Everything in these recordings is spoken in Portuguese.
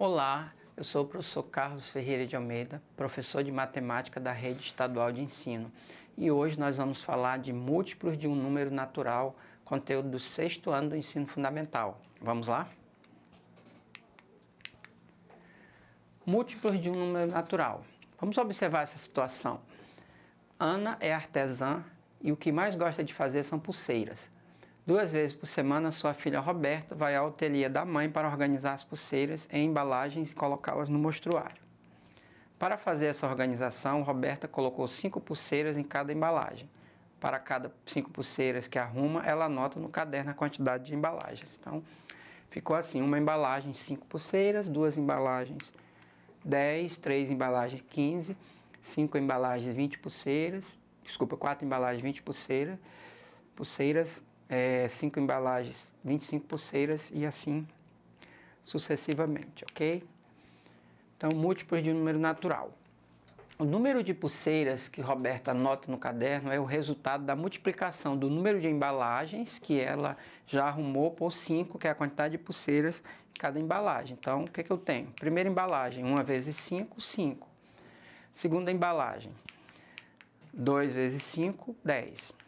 Olá, eu sou o professor Carlos Ferreira de Almeida, professor de matemática da Rede Estadual de Ensino. E hoje nós vamos falar de múltiplos de um número natural, conteúdo do 6º ano do ensino fundamental. Vamos lá? Múltiplos de um número natural. Vamos observar essa situação. Ana é artesã e o que mais gosta de fazer são pulseiras. 2 vezes por semana, sua filha Roberta vai ao ateliê da mãe para organizar as pulseiras em embalagens e colocá-las no mostruário. Para fazer essa organização, Roberta colocou 5 pulseiras em cada embalagem. Para cada 5 pulseiras que arruma, ela anota no caderno a quantidade de embalagens. Então, ficou assim, uma embalagem 5 pulseiras, 2 embalagens 10, 3 embalagens 15, 5 embalagens 20 pulseiras, 4 embalagens 20 pulseiras, 5 embalagens, 25 pulseiras e assim sucessivamente, ok? Então, múltiplos de um número natural. O número de pulseiras que Roberta anota no caderno é o resultado da multiplicação do número de embalagens que ela já arrumou por 5, que é a quantidade de pulseiras em cada embalagem. Então, o que eu tenho? Primeira embalagem, 1 vezes 5, 5. Segunda embalagem, 2 vezes 5, 10.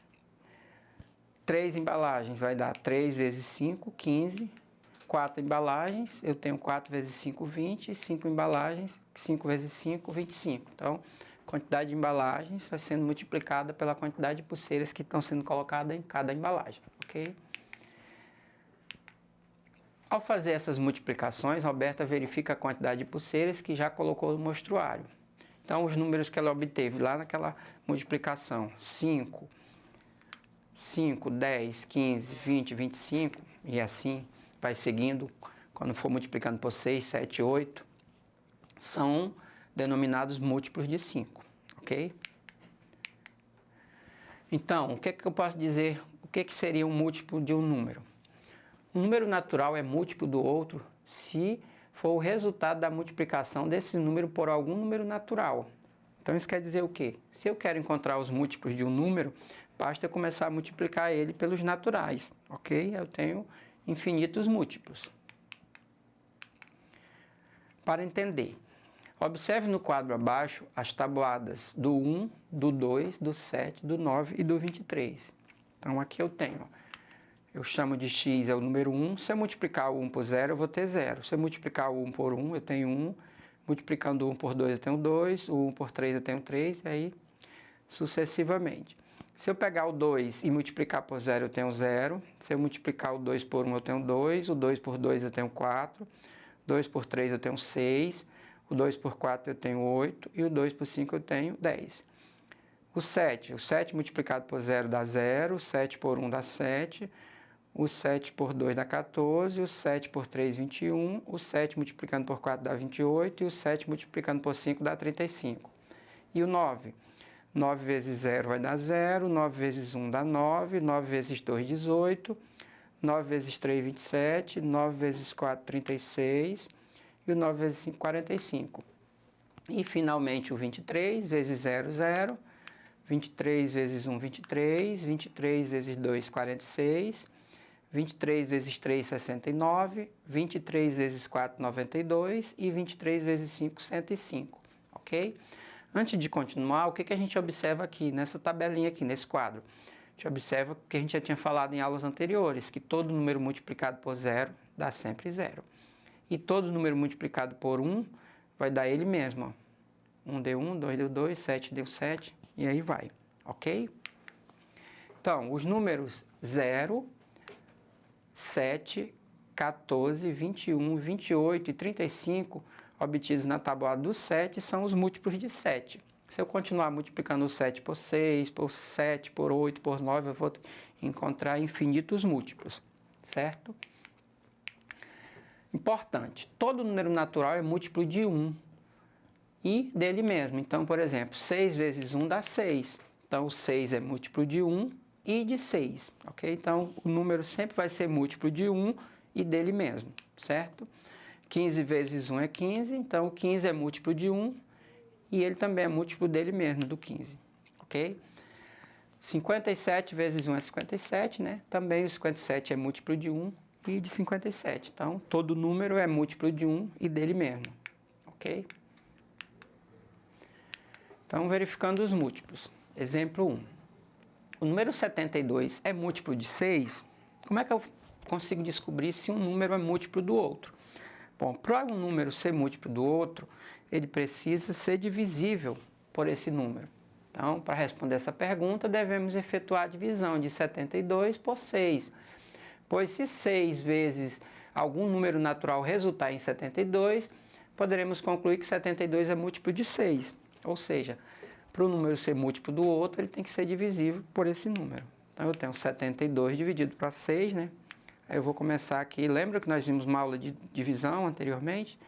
3 embalagens vai dar 3 vezes 5, 15. 4 embalagens, eu tenho 4 vezes 5, 20. 5 embalagens, 5 vezes 5, 25. Então, a quantidade de embalagens está sendo multiplicada pela quantidade de pulseiras que estão sendo colocadas em cada embalagem, ok? Ao fazer essas multiplicações, Roberta verifica a quantidade de pulseiras que já colocou no mostruário. Então, os números que ela obteve lá naquela multiplicação, 5, 10, 15, 20, 25, e assim vai seguindo, quando for multiplicando por 6, 7, 8, são denominados múltiplos de 5, ok? Então, o que eu posso dizer, o que seria um múltiplo de um número? Um número natural é múltiplo do outro se for o resultado da multiplicação desse número por algum número natural. Então, isso quer dizer o quê? Se eu quero encontrar os múltiplos de um número, basta eu começar a multiplicar ele pelos naturais, ok? Eu tenho infinitos múltiplos. Para entender, observe no quadro abaixo as tabuadas do 1, do 2, do 7, do 9 e do 23. Então, aqui eu tenho, eu chamo de x é o número 1. Se eu multiplicar o 1 por 0, eu vou ter 0. Se eu multiplicar o 1 por 1, eu tenho 1. Multiplicando o 1 por 2, eu tenho 2. O 1 por 3, eu tenho 3. E aí, sucessivamente. Se eu pegar o 2 e multiplicar por 0, eu tenho 0. Se eu multiplicar o 2 por 1, eu tenho 2. O 2 por 2, eu tenho 4. 2 por 3, eu tenho 6. O 2 por 4, eu tenho 8. E o 2 por 5, eu tenho 10. O 7 multiplicado por 0 dá 0. O 7 por 1 dá 7. O 7 por 2 dá 14, o 7 por 3, 21, o 7 multiplicando por 4 dá 28 e o 7 multiplicando por 5 dá 35. E o 9? 9 vezes 0 vai dar 0, 9 vezes 1 dá 9, 9 vezes 2, 18, 9 vezes 3, 27, 9 vezes 4, 36 e o 9 vezes 5, 45. E finalmente o 23 vezes 0, 0, 23 vezes 1, 23, 23 vezes 2, 46, 23 vezes 3, 69, 23 vezes 4, 92 e 23 vezes 5, 105, ok? Antes de continuar, o que a gente observa aqui nessa tabelinha aqui, nesse quadro? A gente observa o que a gente já tinha falado em aulas anteriores, que todo número multiplicado por 0 dá sempre 0. E todo número multiplicado por 1 vai dar ele mesmo, ó. 1 deu 1, 2 deu 2, 7 deu 7 e aí vai, ok? Então, os números 0, 7, 14, 21, 28 e 35 obtidos na tabuada do 7 são os múltiplos de 7. Se eu continuar multiplicando o 7 por 6, por 7, por 8, por 9, eu vou encontrar infinitos múltiplos, certo? Importante, todo número natural é múltiplo de 1 e dele mesmo. Então, por exemplo, 6 vezes 1 dá 6. Então, o 6 é múltiplo de 1 e de 6, ok? Então, o número sempre vai ser múltiplo de 1 e dele mesmo, certo? 15 vezes 1 é 15, então 15 é múltiplo de 1 e ele também é múltiplo dele mesmo, do 15, ok? 57 vezes 1 é 57, né? Também o 57 é múltiplo de 1 e de 57. Então, todo número é múltiplo de 1 e dele mesmo, ok? Então, verificando os múltiplos. Exemplo 1. O número 72 é múltiplo de 6? Como é que eu consigo descobrir se um número é múltiplo do outro? Bom, para um número ser múltiplo do outro, ele precisa ser divisível por esse número. Então, para responder essa pergunta, devemos efetuar a divisão de 72 por 6. Pois se 6 vezes algum número natural resultar em 72, poderemos concluir que 72 é múltiplo de 6. Ou seja, para o número ser múltiplo do outro, ele tem que ser divisível por esse número. Então, eu tenho 72 dividido para 6, né? Aí eu vou começar aqui. Lembra que nós vimos uma aula de divisão anteriormente?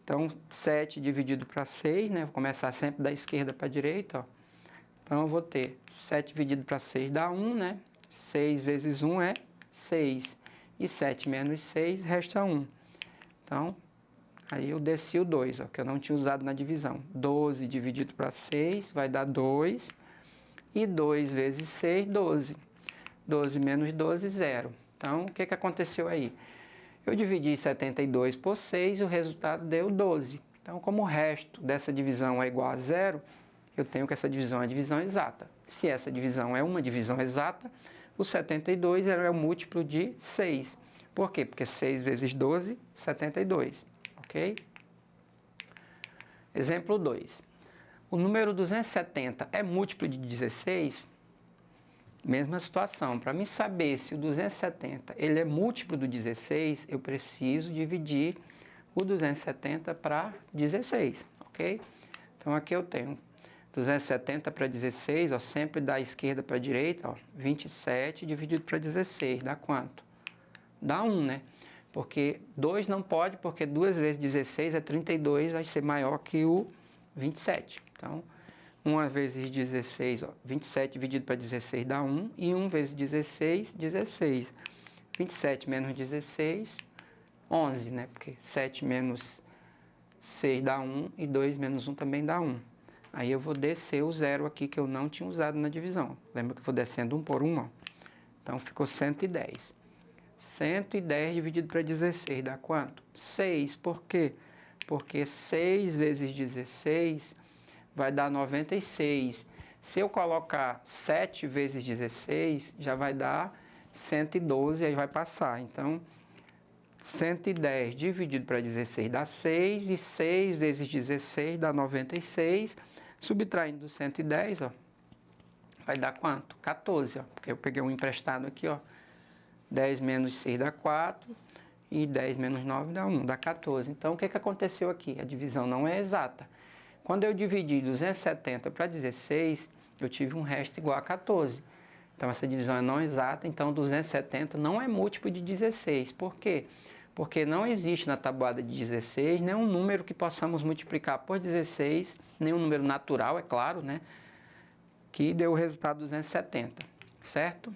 Então, 7 dividido para 6, né? Vou começar sempre da esquerda para a direita, ó. Então, eu vou ter 7 dividido para 6 dá 1, né? 6 vezes 1 é 6. E 7 menos 6 resta 1. Então, aí eu desci o 2, ó, que eu não tinha usado na divisão. 12 dividido para 6 vai dar 2. E 2 vezes 6, 12. 12 menos 12, 0. Então, o que aconteceu aí? Eu dividi 72 por 6 e o resultado deu 12. Então, como o resto dessa divisão é igual a 0, eu tenho que essa divisão é a divisão exata. Se essa divisão é uma divisão exata, o 72 é o múltiplo de 6. Por quê? Porque 6 vezes 12, 72. Ok? Exemplo 2. O número 270 é múltiplo de 16? Mesma situação. Para mim saber se o 270 ele é múltiplo do 16, eu preciso dividir o 270 para 16, ok? Então, aqui eu tenho 270 para 16, ó, sempre da esquerda para a direita, ó, 27 dividido para 16, dá quanto? Dá 1, né? Porque 2 não pode, porque 2 vezes 16 é 32, vai ser maior que o 27. Então, 1 vezes 16, ó, 27 dividido para 16 dá 1, e 1 vezes 16, 16. 27 menos 16, 11, né? Porque 7 menos 6 dá 1, e 2 menos 1 também dá 1. Aí eu vou descer o 0 aqui, que eu não tinha usado na divisão. Lembra que eu vou descendo 1 por 1, ó. Então, ficou 110. 110 dividido para 16 dá quanto? 6. Por quê? Porque 6 vezes 16 vai dar 96. Se eu colocar 7 vezes 16, já vai dar 112, aí vai passar. Então, 110 dividido para 16 dá 6, e 6 vezes 16 dá 96. Subtraindo do 110, ó, vai dar quanto? 14, ó, porque eu peguei um emprestado aqui, ó. 10 menos 6 dá 4, e 10 menos 9 dá 1, dá 14. Então, o que aconteceu aqui? A divisão não é exata. Quando eu dividi 270 para 16, eu tive um resto igual a 14. Então, essa divisão é não exata, então 270 não é múltiplo de 16. Por quê? Porque não existe na tabuada de 16 nenhum número que possamos multiplicar por 16, nenhum número natural, é claro, né? Que deu o resultado 270, certo?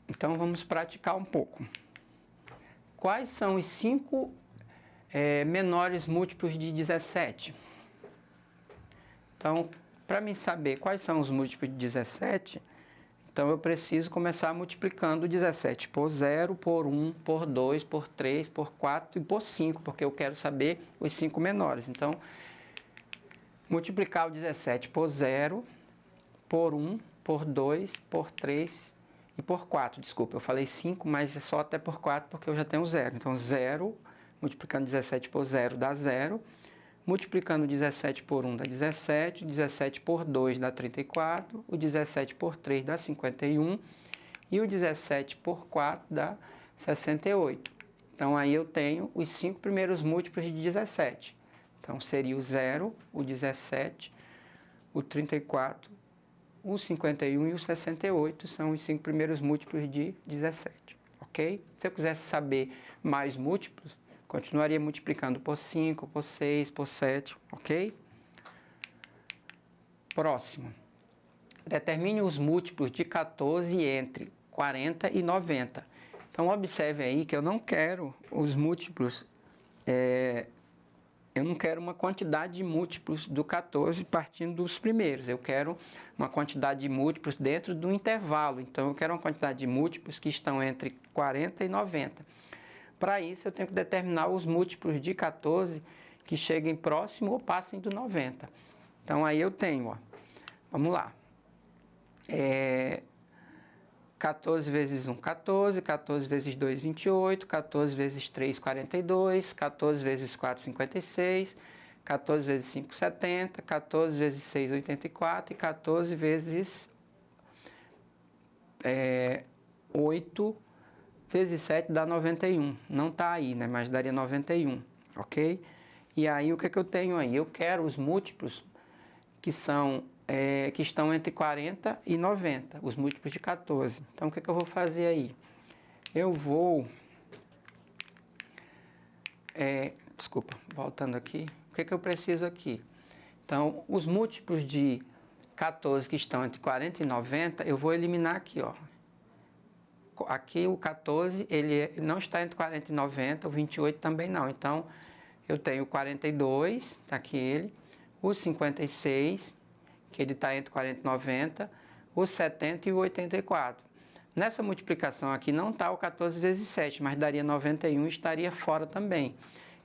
Então, vamos praticar um pouco. Quais são os 5 menores múltiplos de 17? Então, para mim saber quais são os múltiplos de 17, então eu preciso começar multiplicando 17 por 0, por 1, por 2, por 3, por 4 e por 5, porque eu quero saber os 5 menores. Então, multiplicar o 17 por 0, por 1, por 2, por 3 e por 4. Desculpa, eu falei 5, mas é só até por 4 porque eu já tenho 0. Então, 0, multiplicando 17 por 0 dá 0. Multiplicando 17 por 1 dá 17, 17 por 2 dá 34, o 17 por 3 dá 51 e o 17 por 4 dá 68. Então, aí eu tenho os 5 primeiros múltiplos de 17. Então, seria o 0, o 17, o 34, o 51 e o 68 são os 5 primeiros múltiplos de 17, ok? Se eu quisesse saber mais múltiplos, continuaria multiplicando por 5, por 6, por 7, ok? Próximo. Determine os múltiplos de 14 entre 40 e 90. Então, observe aí que eu não quero os múltiplos eu não quero uma quantidade de múltiplos do 14 partindo dos primeiros. Eu quero uma quantidade de múltiplos dentro do intervalo. Então, eu quero uma quantidade de múltiplos que estão entre 40 e 90. Para isso, eu tenho que determinar os múltiplos de 14 que cheguem próximo ou passem do 90. Então, aí eu tenho, ó, vamos lá. 14 vezes 1, 14, 14 vezes 2, 28, 14 vezes 3, 42, 14 vezes 4, 56, 14 vezes 5, 70, 14 vezes 6, 84 e 14 vezes 8 vezes 7 dá 91. Não está aí, né? Mas daria 91, ok? E aí, o que eu tenho aí? Eu quero os múltiplos que estão entre 40 e 90, os múltiplos de 14. Então, o que eu vou fazer aí? Eu vou... voltando aqui. O que eu preciso aqui? Então, os múltiplos de 14 que estão entre 40 e 90, eu vou eliminar aqui, ó. Aqui o 14, ele não está entre 40 e 90, o 28 também não. Então, eu tenho o 42, está aqui ele, o 56, que ele está entre 40 e 90, o 70 e o 84. Nessa multiplicação aqui não está o 14 vezes 7, mas daria 91 e estaria fora também.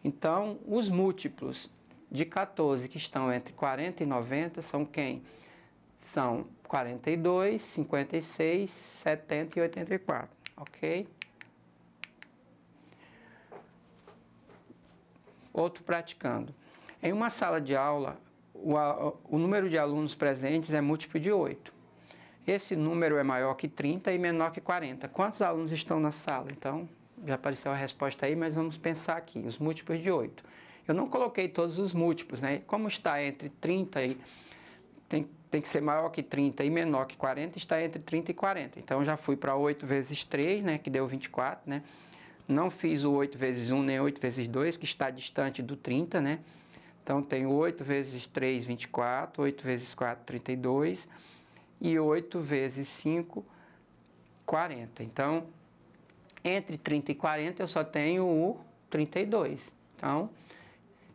Então, os múltiplos de 14 que estão entre 40 e 90 são quem? São 42, 56, 70 e 84, ok? Outro praticando. Em uma sala de aula, o número de alunos presentes é múltiplo de 8. Esse número é maior que 30 e menor que 40. Quantos alunos estão na sala? Então, já apareceu a resposta aí, mas vamos pensar aqui, os múltiplos de 8. Eu não coloquei todos os múltiplos, né? Como está entre 30 e... Tem que ser maior que 30 e menor que 40, está entre 30 e 40. Então, já fui para 8 vezes 3, né? Que deu 24, né? Não fiz o 8 vezes 1 nem 8 vezes 2, que está distante do 30, né? Então, tenho 8 vezes 3, 24, 8 vezes 4, 32 e 8 vezes 5, 40. Então, entre 30 e 40 eu só tenho o 32. Então,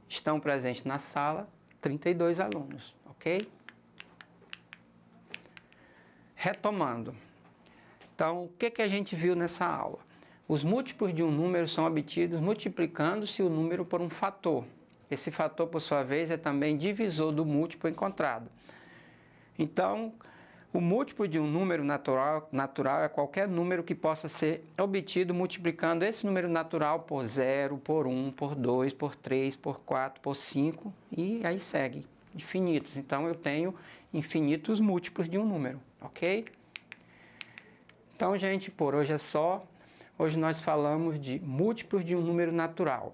estão presentes na sala 32 alunos, ok? Retomando. Então, o que a gente viu nessa aula? Os múltiplos de um número são obtidos multiplicando-se o número por um fator. Esse fator, por sua vez, é também divisor do múltiplo encontrado. Então, o múltiplo de um número natural é qualquer número que possa ser obtido multiplicando esse número natural por 0, por 1, por 2, por 3, por 4, por 5 e aí segue, infinitos. Então, eu tenho infinitos múltiplos de um número, ok? Então, gente, por hoje é só. Hoje nós falamos de múltiplos de um número natural.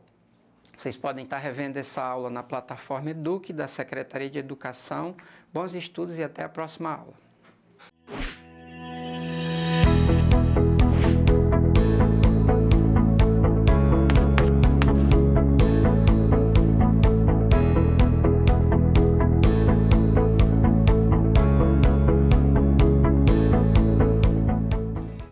Vocês podem estar revendo essa aula na plataforma Eduque da Secretaria de Educação. Bons estudos e até a próxima aula.